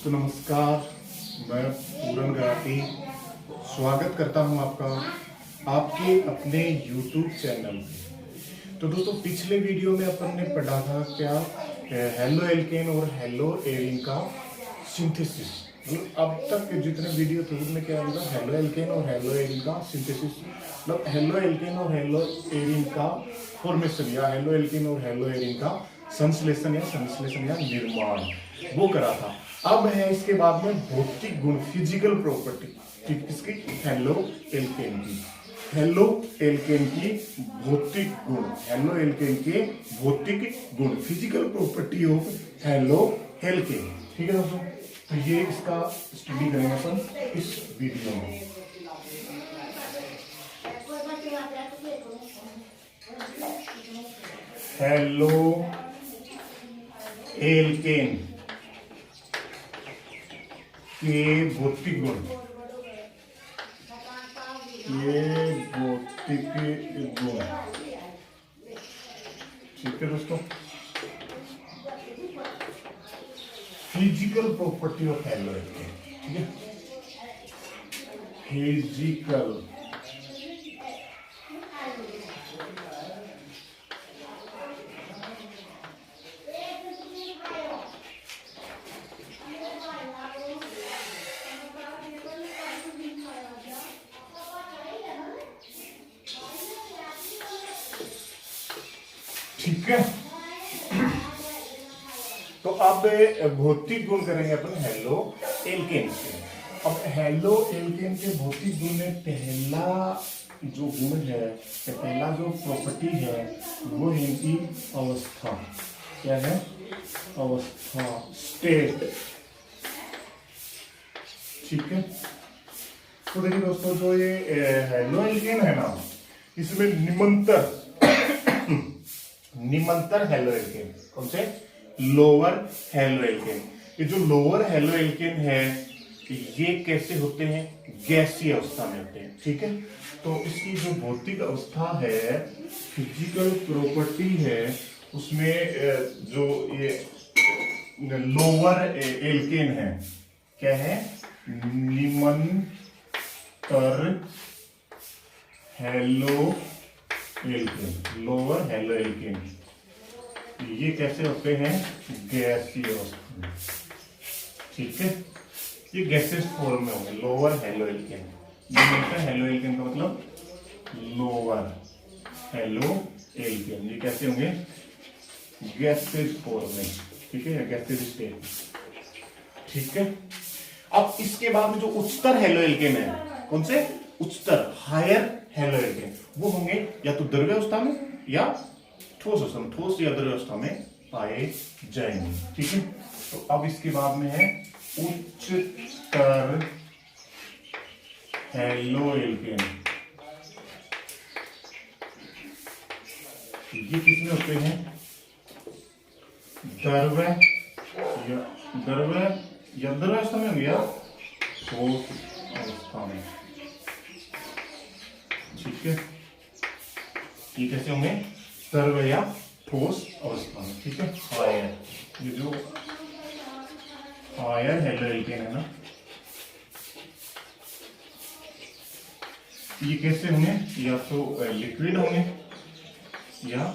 तो नमस्कार, मैं पूरन गराटी स्वागत करता हूं आपका आपके अपने YouTube चैनल पे। तो दोस्तों, पिछले वीडियो में अपन ने पढ़ा था क्या हेलो एल्केन और हेलो एरिन का सिंथेसिस। अब तक जितने वीडियो थे उसमें क्या होगा, हेलो एल्केन और हेलो एरिन का सिंथेसिस, मतलब हेलो एल्केन और हेलो एरिन का फॉर्मेशन या हेलो एल्केन और हेलो एरिन का संश्लेषण या निर्माण वो करा था। अब है इसके बाद में भौतिक गुण, फिजिकल प्रॉपर्टी किसकी, हेलो एल्केन की। हेलो एल्केन की भौतिक गुण, हेलो एल्केन के भौतिक गुण, physical property of halo alkane. ठीक है दोस्तों, तो ये इसका स्टडी करेंगे अपन इस वीडियो में। हेलो एल्केन के भौतिक गुण, ये भौतिक गुण। ठीक है दोस्तों, physical property of halo alkane. ठीक है, फिजिकल ठीक है। तो अब भौतिक गुण करेंगे अपन हेलो एल्केन से। अब हेलो एल्केन के भौतिक गुण में पहला जो गुण है, पहला जो प्रॉपर्टी है वो है इनकी अवस्था। क्या है? अवस्था, स्टेट। ठीक है, तो देखिए दोस्तों, जो ये हेलो एल्केन है ना, इसमें निमंतर हेलो एल्केन, कौन से? Lower haloalkane. ये जो लोअर हेलो एल्केन है ये कैसे होते हैं? गैसीय अवस्था में होते हैं। ठीक है, तो इसकी जो भौतिक अवस्था है, फिजिकल प्रॉपर्टी है, उसमें जो ये लोअर एल्केन है, क्या है? निमंतर haloalkane, lower haloalkane. ये कैसे होते हैं? गैसीय अवस्था में। ठीक है, ये गैसेस फॉर्म में होंगे, lower haloalkane. Halo alkane का मतलब लोअर हेलो एल्केन। ये कैसे होंगे? गैसेस फॉर्म में। ठीक है, गैसेस स्टेट। ठीक है, अब इसके बाद में जो उच्चतर हेलो एल्केन है, कौन से? उच्चतर, हायर हेलो एल्केन, वो होंगे या तो द्रव्य अवस्था में या ठोस अवस्था में, ठोस या द्रव्य अवस्था में पाए जाएंगे। ठीक है, तो अब इसके बाद में है उच्चतर हेलो एल्केन। ये किसमें होते हैं? द्रव्य अवस्था में होंगे या ठोस अवस्था में। ठीक है, ये कैसे होंगे? द्रव्य या ठोस अवस्था में। ठीक है, हायर, ये जो हायर हेलो एल्केन है ना, ये कैसे होंगे? या तो लिक्विड होंगे या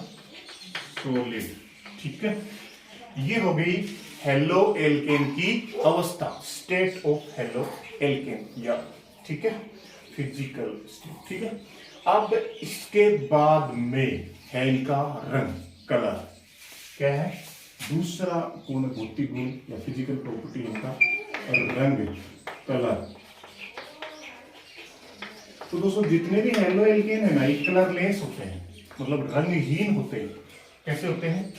सॉलिड। ठीक है, ये हो गई हेलो एल्केन की अवस्था, स्टेट ऑफ हेलो एल्केन या, ठीक है, फिजिकल स्टेट। ठीक है, अब इसके बाद में है इनका रंग, कलर। क्या है? दूसरा गुण, भौतिक गुण या फिजिकल प्रॉपर्टी इनका रंग, कलर। तो दोस्तों, जितने भी हेलो एल्केन है ना, ये कलरलेस होते हैं, मतलब रंगहीन होते हैं। कैसे होते हैं?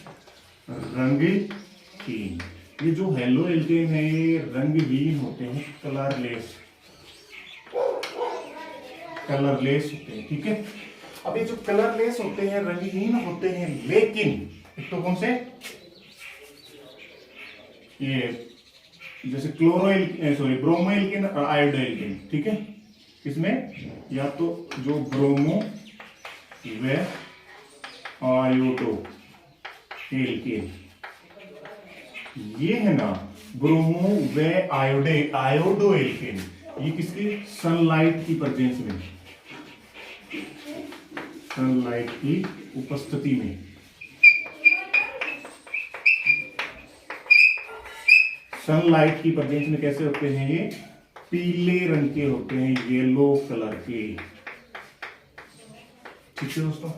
रंगहीन। ये जो हेलो एल्केन है ये रंगहीन होते हैं, कलरलेस होते हैं। ठीक है, अब ये जो कलरलेस होते हैं, रंगहीन होते हैं, लेकिन एक तो कौन से? ये जैसे ब्रोमो एल्केन और आयोडो एल्केन। ठीक है, इसमें या तो जो ब्रोमो व आयोडो एल्केन, ये है ना ब्रोमो व आयोडो एल्केन, ये किसकी सनलाइट की प्रेजेंस में, सनलाइट की उपस्थिति में, सनलाइट की प्रेजेंस में कैसे होते हैं ये, पीले रंग के होते हैं, येलो कलर के। ठीक है दोस्तों,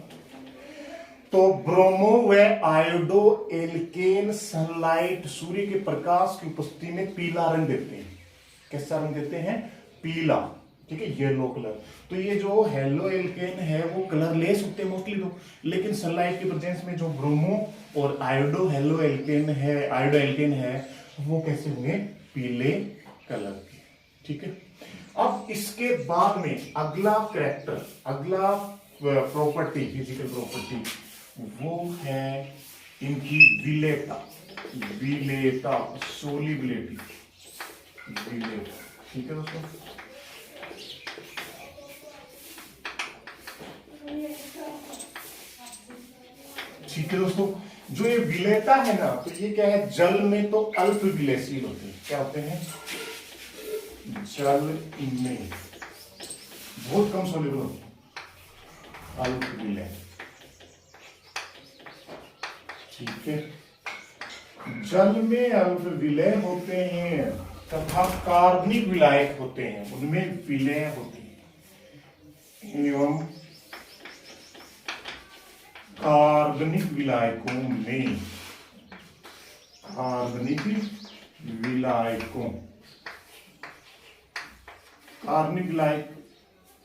तो ब्रोमो व आयोडो एल्केन सनलाइट, सूर्य के प्रकाश की उपस्थिति में पीला रंग देते हैं। कैसा रंग देते हैं, पीला, ठीक है, येलो कलर। तो ये जो हेलो एल्केन है वो कलरलेस होते हैं मोस्टली तो, लेकिन सनलाइट के प्रेजेंस में जो ब्रोमो और आयोडो हेलो एल्केन है, आयोडो एल्केन है, वो कैसे होंगे, पीले कलर के। ठीक है, अब इसके बाद में अगला कैरेक्टर, अगला प्रॉपर्टी, फिजिकल प्रॉपर्टी, वो है इनकी विलेटा, विलेटा, सोलिबिलिटी, विलेटा। ठीक है दोस्तों, ठीक है दोस्तों, जो ये विलेटा है ना, तो ये क्या है, जल में तो अल्प विलयशील होते हैं। क्या होते हैं, जल में बहुत कम सोल्यूबल होते हैं, अल्प विलय। ठीक है, जल में अल्प विलय होते हैं तथा कार्बनिक विलायक होते हैं, उनमें विलय होते हैं, एवं कार्बनिक विलायकों में, कार्बनिक विलायकों, कार्बनिक विलायक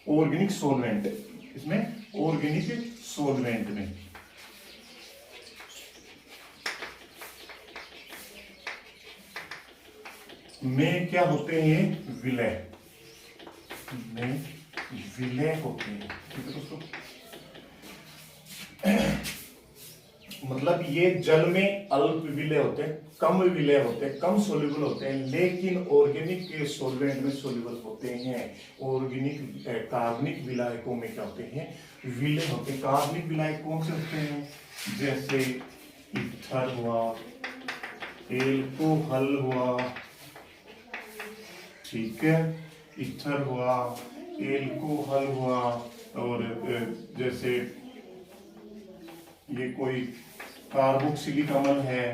ऑर्गेनिक सोलवेंट, इसमें ऑर्गेनिक सोलवेंट में क्या होते हैं, विलय, में विलय होते हैं। ठीक है दोस्तों, मतलब ये जल में अल्प विलय होते हैं, कम विलय होते हैं, कम सोल्यूबल होते हैं, लेकिन ऑर्गेनिक के सोलवेंट में सोल्यूबल होते हैं। ऑर्गेनिक कार्बनिक विलायकों में क्या होते हैं, विलय होते हैं। कार्बनिक विलायक कौन से होते हैं, जैसे ईथर हुआ, एल्कोहल हुआ, ठीक है, ईथर हुआ, एल्कोहल हुआ, और जैसे ये कोई कार्बोक्सिलिक अम्ल है,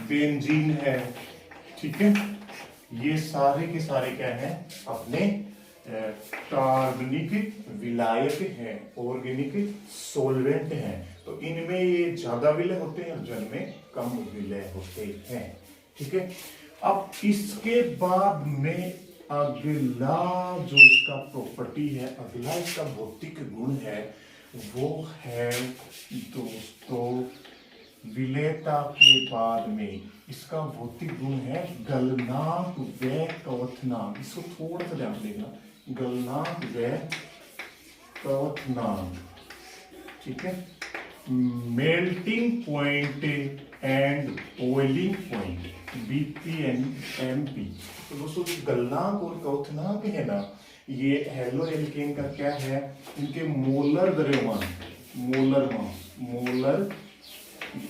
बेंजीन है। ठीक है, ये सारे के सारे क्या हैं, अपने कार्बनिक विलायक हैं, ऑर्गेनिक सोलवेंट हैं। तो इनमें ये ज्यादा विलय होते हैं और जल में कम विलय होते हैं। ठीक है, अब इसके बाद में अगला जो इसका प्रॉपर्टी है, अगला इसका भौतिक गुण है, वो है दोस्तों, विलेयता के बाद में इसका भौतिक गुण है गलनांक व क्वथनांक। इसको थोड़ा सा ध्यान से देखना, गलनांक व क्वथनांक। ठीक है, melting point and boiling point, BPM/MP। तो दोस्तों गलनांक और क्वथनांक है ना, ये हेलो एल्केन का क्या है, इनके मोलर द्रव्यमान, मोलर मास, मोलर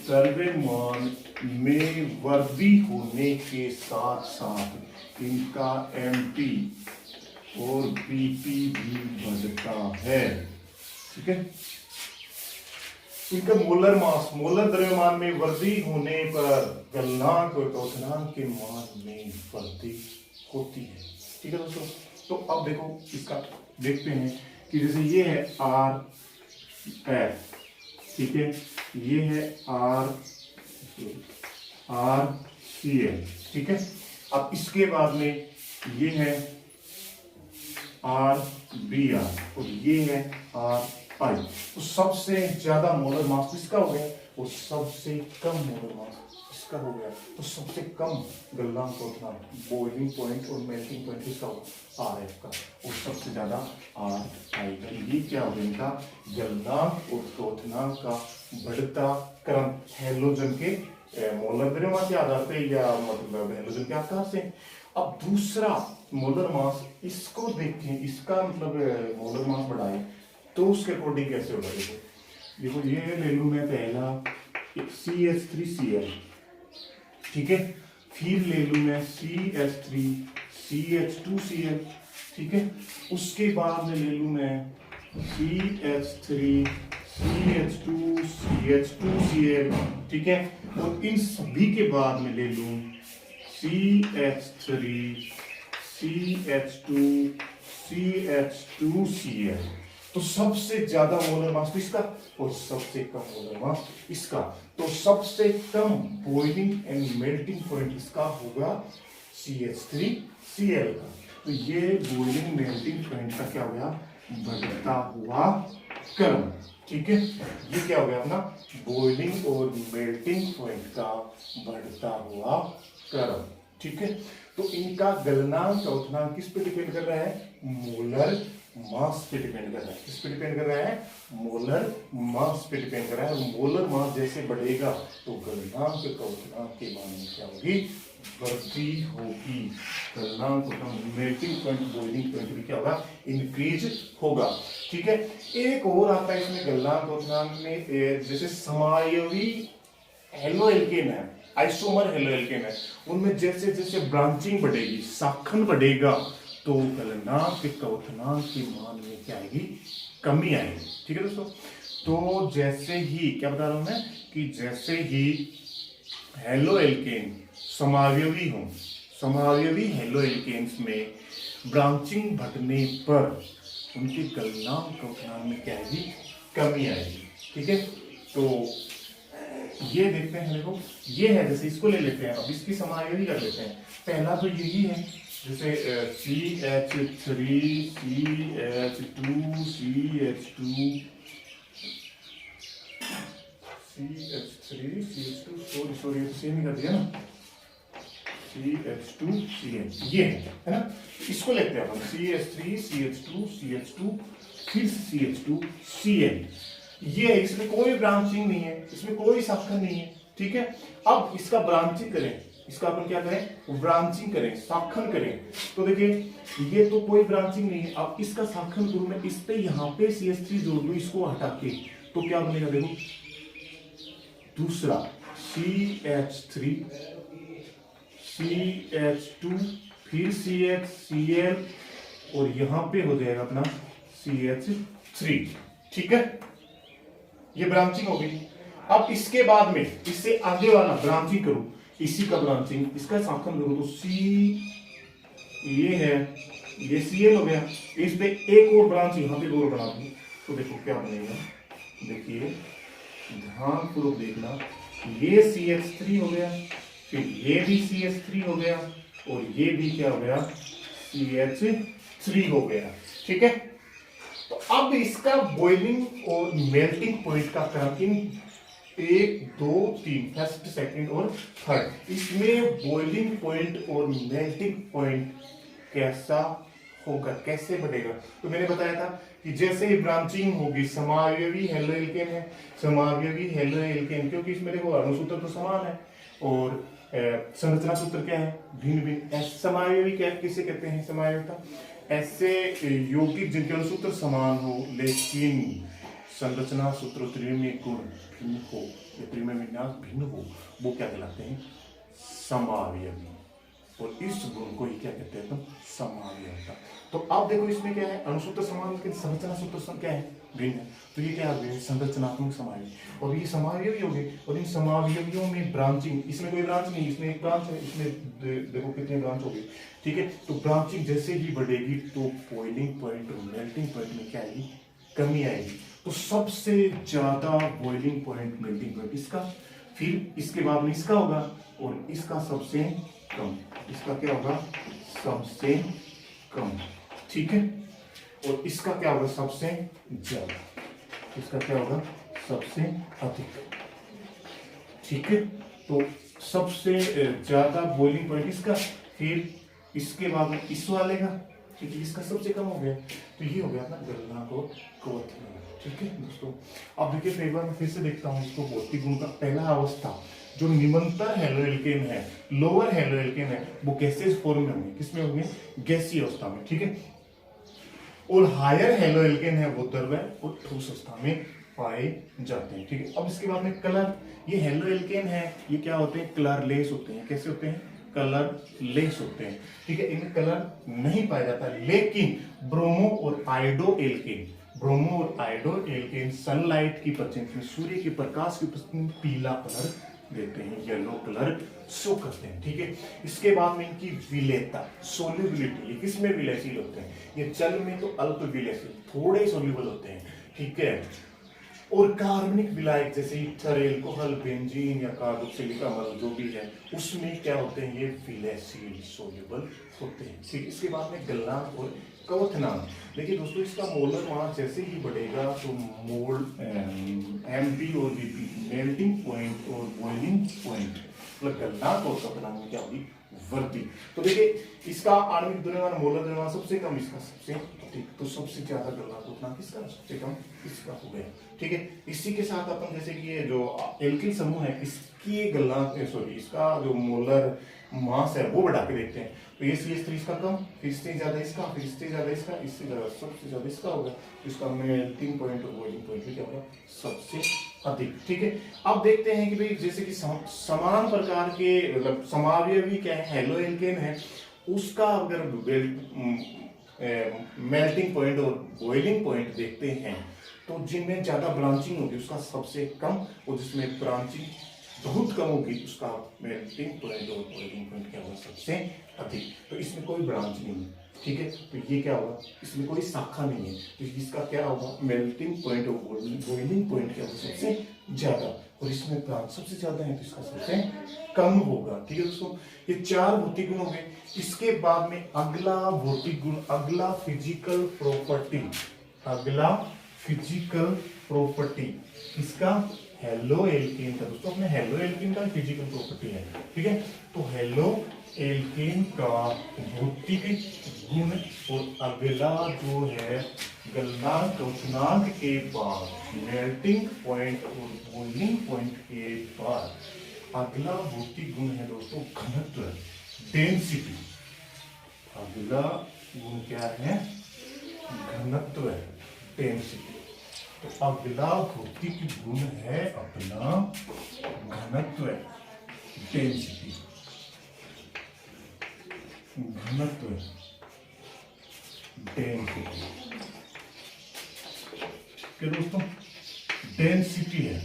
द्रव्यमान में वृद्धि होने के साथ साथ इनका MP और BP भी बढ़ता है। ठीक है, इनका मोलर मास, मोलर द्रव्यमान में वृद्धि होने पर गलनांक और क्वथनांक के मान में वृद्धि होती है। ठीक है दोस्तों, तो अब देखो इसका देखते हैं कि जैसे ये है RF, ठीक है, ये है RCl, ठीक है, अब इसके बाद में ये है RBr और ये है RI। तो सबसे ज्यादा मोलर मास किसका हो गया और सबसे कम मोलर मास इसका हो गया। तो सबसे कम गलनांक क्वथनांक, बॉइलिंग पॉइंट और मेल्टिंग पॉइंट किसका होगा, RF का, और सबसे ज्यादा RI का। ये क्या हो गया, इनका गलनांक और क्वथनांक का बढ़ता क्रम हैलोजन के मोलर द्रव्यमान के आधार पे, या मतलब हैलोजन के आकार से। अब दूसरा मोलर मास, इसको देखें, इसका मतलब मोलर मास बढ़ाए तो उसके अकॉर्डिंग कैसे होगा। देखो ये ले लूं मैं पहला CH3Cl, ठीक है, फिर ले लूं मैं CH3CH2Cl, ठीक है। उसके बाद में ले लूं मैं CH3CH2CH2Cl, ठीक है। और इन सभी के बाद में ले लूं CH3CH2CH2Cl। तो सबसे ज्यादा मोलर मास तो इसका और सबसे कम मोलर मास इसका। तो सबसे कम बॉइलिंग एंड मेल्टिंग पॉइंट इसका होगा CH3Cl का। तो ये बॉइलिंग मेल्टिंग पॉइंट का क्या हो गया, बढ़ता हुआ क्रम, ठीक है। ये क्या हो गया अपना बॉइलिंग और मेल्टिंग पॉइंट का बढ़ता हुआ क्रम, ठीक है। तो इनका गलनांक क्वथनांक किस पे डिपेंड कर रहा है, मोलर मास पे डिपेंड कर रहा है। किस पे डिपेंड कर रहा है, मोलर मास पे डिपेंड कर रहा है। और मोलर मास जैसे बढ़ेगा तो गलनांक क्वथनांक के मान में क्या होगी, वृद्धि होगी। गलनांक मेल्टिंग पॉइंट बॉइलिंग पॉइंट भी क्या होगा, इंक्रीज होगा, ठीक है। एक और आता है इसमें गलनांक क्वथनांक में, जैसे समायवी हेलो एल्केन है, आइसोमर हेलो एल्केन है, उनमें जैसे जैसे ब्रांचिंग बढ़ेगी, शाखन बढ़ेगा, तो गलनांक क्वथनांक के मान में क्या आएगी, कमी आएगी, ठीक है दोस्तों। तो जैसे ही क्या बता रहा हूं मैं कि जैसे ही हेलो एल्केन समावयवी हो, समावयवी हेलो एल्केन्स में ब्रांचिंग बढ़ने पर उनके गलनांक क्वथनांक में क्या आएगी, कमी आएगी, ठीक है। तो ये देखते हैं, देखो ये है, जैसे इसको ले लेते हैं, अब इसकी समावयवी कर लेते हैं। पहला तो यही है, जैसे CH3CH2 सॉरी सेम ही कर दिया ना, CH2Cl ये है ना। इसको लेते हैं हम CH3CH2CH2 फिर CH2Cl। ये इसमें कोई ब्रांचिंग नहीं है, इसमें कोई शाखन नहीं है, ठीक है। अब इसका ब्रांचिंग करें, इसका अपन क्या करें, ब्रांचिंग करें, शाखन करें। तो देखिए ये तो कोई ब्रांचिंग नहीं है। अब इसका शाखन करूं मैं, इस पे यहाँ पे CH3 जोड़ दूं, इसको हटा के, तो क्या बनेगा, देखो दूसरा CH3 CH2 फिर CHCl और यहां पे हो जाएगा अपना CH3, ठीक है। ये ब्रांचिंग हो गई। अब इसके बाद में इससे आगे वाला ब्रांचिंग करूं, इसी का ब्रांचिंग, इसका शाखन करूं, तो C ये है, ये Cl हो गया। इस पे एक और ब्रांच यहां पे और बना दूं, तो देखो क्या बनेगा, देखिए ध्यान पूर्वक देखना, ये CH3 हो गया, फिर ये भी CH3 हो गया, और ये भी क्या हो गया, CH3 हो गया, ठीक है। तो अब इसका बॉइलिंग और मेल्टिंग पॉइंट का क्रम इन 1 2 3 फर्स्ट सेकंड और थर्ड, इसमें बॉइलिंग पॉइंट और मेल्टिंग पॉइंट कैसा होगा, कैसे बढ़ेगा। तो मैंने बताया था कि जैसे ही ब्रांचिंग होगी, समावयवी हेलो एल्केन है, समावयवी हेलो एल्केन, क्योंकि इसमें देखो अणुसूत्र तो समान है और संरचना सूत्र क्या है, भिन्न भिन्न। समावयवी क्या किसे कहते हैं, समावयविता ऐसे यौगिक जिनके अणुसूत्र समान हो लेकिन संरचना सूत्र त्रिमेय गुण भिन्न हो या त्रिमेय विन्यास भिन्न हो, वो क्या कहलाते हैं, समावयवी। और इस गुण को ही क्या कहते हैं, तो समावयवता। तो अब देखो इसमें क्या है, अणुसूत्र समान लेकिन संरचना सूत्र क्या है, भिन्न है। तो ये क्या है, संरचनात्मक समावयवी। और ये समावयवी हो गए, और इन समावयवियों में ब्रांचिंग, इसमें कोई ब्रांच नहीं, इसमें एक ब्रांच है, इसमें देखो कितने ब्रांच हो गए, ठीक है। तो ब्रांचिंग जैसे ही बढ़ेगी तो बॉइलिंग पॉइंट और मेल्टिंग पॉइंट में क्या आएगी, कमी आएगी। तो सबसे ज्यादा बॉइलिंग पॉइंट मेल्टिंग पॉइंट इसका, फिर इसके बाद में इसका होगा, और इसका सबसे कम, इसका क्या होगा, सबसे कम, ठीक है। और इसका क्या होगा, सबसे ज्यादा, इसका क्या होगा, सबसे अधिक, ठीक है। तो सबसे ज्यादा बॉइलिंग पॉइंट इसका, फिर इसके बाद में इस वाले का, ठीक है, इसका सबसे कम हो गया। तो ये हो गया अपना गलनांक और क्वथनांक, ठीक है दोस्तों। अब देखिए एक बार मैं फिर से देखता हूँ इसको, भौतिक गुण का पहला अवस्था जो निमंतर हेलो एल्केन है, लोअर हेलो एल्केन है, वो गैसियस फॉर्म में होंगे, किसमें होंगे, गैसीय अवस्था में, ठीक है। और हायर हेलो एल्केन है वो द्रव्य और ठोस अवस्था में पाए जाते हैं, ठीक है। अब इसके बाद में कलर, ये हेलो एल्केन है, ये क्या होते हैं, कलरलेस होते हैं। कैसे होते हैं, कलर लेस होते हैं, ठीक है, इनमें कलर नहीं पाया जाता, लेकिन ब्रोमो और आयोडो एल्केन सनलाइट की प्रेजेंस में, सूर्य के प्रकाश की उपस्थिति में पीला कलर देते हैं, येलो कलर शो करते हैं, ठीक है। इसके बाद में इनकी विलेयता, सोल्युबिलिटी, ये किसमें विलयशील होते हैं, ये जल में तो अल्प विलयशील, थोड़े सोल्यूबल होते हैं, ठीक है। और कार्बनिक विलायक जैसे ईथर, एल्कोहल, बेंजीन या कार्बोक्सिलिक अम्ल जो भी है, उसमें क्या होते हैं, ये विलयशील सोल्यूबल होते हैं, ठीक। इसके बाद में गलनांक और क्वथनांक, देखिए दोस्तों, इसका मोलर मास जैसे ही बढ़ेगा तो मोल एमपी और बीपी, मेल्टिंग पॉइंट और बॉइलिंग पॉइंट, मतलब गलनांक और क्वथनांक में क्या होगी, वृद्धि। तो देखिए इसका आणविक द्रव्यमान, मोलर द्रव्यमान सबसे कम, इसका सबसे अधिक, तो सबसे ज्यादा गलनांक क्वथनांक किसका, सबसे कम इसका हो गया, ठीक है। इसी के साथ अपन जैसे कि ये जो एल्किल समूह है, इसकी गलनांक, सॉरी, इसका जो मोलर मास है वो बढ़ा के देखते हैं, तो ये CH3 इसका कम, फिर इससे ज्यादा इसका, फिर इससे ज्यादा इसका, इससे ज्यादा, सबसे ज्यादा इसका होगा, तो इसका मेल्टिंग पॉइंट और बॉइलिंग पॉइंट भी क्या होगा, सबसे अधिक, ठीक है। अब देखते हैं कि भाई जैसे कि समान प्रकार के मतलब समावयवी क्या है, हेलो एल्केन है, उसका अगर मेल्टिंग पॉइंट और बॉइलिंग पॉइंट देखते हैं, तो जिनमें ज्यादा ब्रांचिंग होगी उसका सबसे कम, और जिसमें ब्रांचिंग बहुत कम होगी उसका मेल्टिंग पॉइंट और बॉइलिंग पॉइंट क्या होगा, सबसे अधिक। तो इसमें कोई ब्रांच नहीं है, ठीक है, तो ये क्या होगा, इसमें कोई शाखा नहीं है, तो इसका क्या होगा, मेल्टिंग पॉइंट और बॉइलिंग पॉइंट क्या होगा, सबसे ज्यादा, और इसमें ब्रांच सबसे ज्यादा है तो इसका सबसे कम होगा, ठीक है दोस्तों। ये 4 भौतिक गुण हो गए। इसके बाद में अगला भौतिक गुण, अगला फिजिकल प्रॉपर्टी इसका हेलो एल्केन का, दोस्तों अपने हेलो एल्केन का फिजिकल प्रॉपर्टी है, ठीक है। तो हेलो एल्केन का भौतिक गुण, और अगला जो है गलनांक क्वथनांक के बाद, मेल्टिंग पॉइंट और बॉइलिंग पॉइंट के बाद अगला भौतिक गुण है दोस्तों घनत्व, डेंसिटी। अगला गुण क्या है, घनत्व, डेंसिटी। तो अगला भौतिक गुण है अपना घनत्व, डेंसिटी, घनत्व, डेंसिटी, क्या दोस्तों, डेंसिटी है।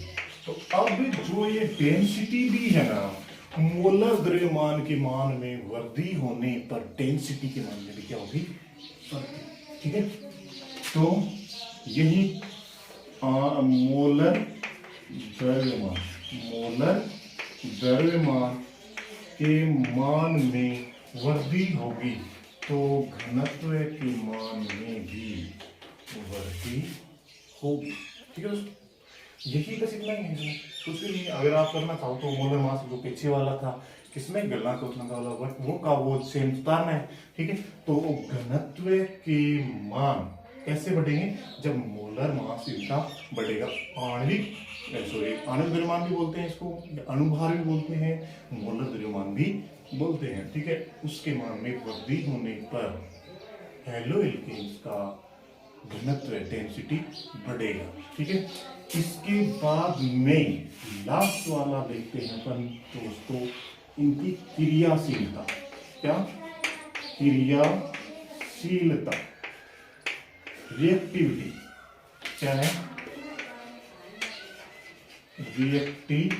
तो अब जो ये डेंसिटी भी है ना, मोलर द्रव्यमान के मान में वृद्धि होने पर डेंसिटी के मान में भी क्या होगी, वृद्धि, ठीक है। तो यही मोलर द्रव्यमान के मान में वृद्धि होगी तो घनत्व के मान में भी वृद्धि होगी, ठीक है। यही बस इतना ही है, कुछ भी नहीं। अगर आप करना चाहो तो मोलर मास जो पीछे वाला था, किसमें गलनांक क्वथनांक वाला वो का वो सेम उतारना है, ठीक है। तो घनत्व के मान कैसे बढ़ेंगे, जब मोलर मास इनका बढ़ेगा। आणविक द्रव्यमान भी बोलते हैं इसको, अणुभार भी बोलते हैं, मोलर द्रव्यमान भी बोलते हैं, ठीक है। उसके मान में वृद्धि होने पर हेलो एल्केन्स का घनत्व, डेंसिटी बढ़ेगा, ठीक है। इसके बाद में लास्ट वाला देखते हैं अपन दोस्तों, इनकी क्रियाशीलता। क्या क्रियाशीलता, रिएक्टिविटी क्या है, रिएक्टिविटी,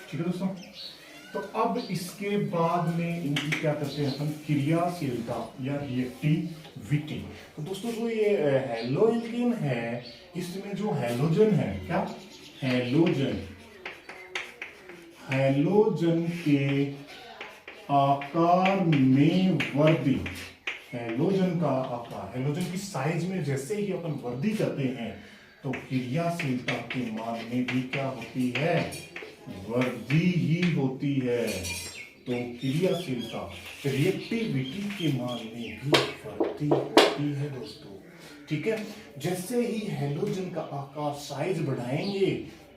ठीक है दोस्तों। तो अब इसके बाद में इनकी क्या करते हैं अपन, क्रियाशीलता या रिएक्टिविटी। तो दोस्तों जो ये हेलो एल्केन है, इसमें जो हैलोजन है, क्या हैलोजन के आकार में वृद्धि, हैलोजन का आकार, हैलोजन की साइज में जैसे ही अपन वृद्धि करते हैं तो क्रियाशीलता के मान में भी क्या होती है, वृद्धि ही होती है। तो क्रियाशीलता, रिएक्टिविटी के मान में भी वृद्धि होती है दोस्तों, ठीक है। जैसे ही हैलोजन का आकार, साइज बढ़ाएंगे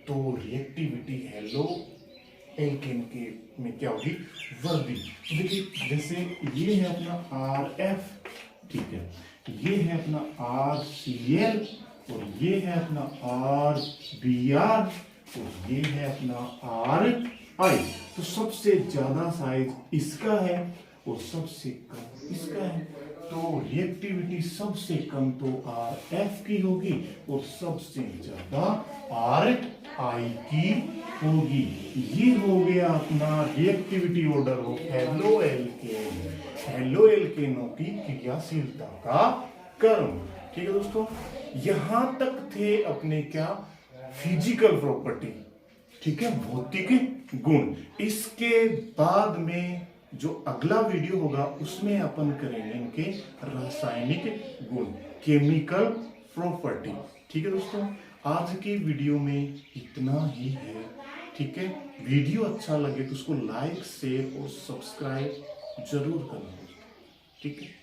तो रिएक्टिविटी हेलो एल्केन के में क्या होगी, वृद्धि। तो देखिए जैसे ये है अपना RF, ठीक है, ये है अपना RCl और ये है अपना RBr, और ये है अपना आर आई। तो सबसे ज्यादा साइज इसका है और सबसे कम इसका है। तो रिएक्टिविटी सबसे कम तो आर एफ की होगी और सबसे ज्यादा आर आई की होगी। ये हो गया अपना reactivity order of haloalkane. हेलो एल्केनों की क्रियाशीलता का क्रम। ठीक है दोस्तों, यहां तक थे अपने क्या फिजिकल प्रॉपर्टी, ठीक है, भौतिक गुण। इसके बाद में जो अगला वीडियो होगा उसमें अपन करेंगे इनके रासायनिक गुण, केमिकल प्रॉपर्टी। ठीक है दोस्तों, आज की वीडियो में इतना ही है। ठीक है, वीडियो अच्छा लगे तो उसको लाइक शेयर और सब्सक्राइब जरूर करना दोस्तों। ठीक है।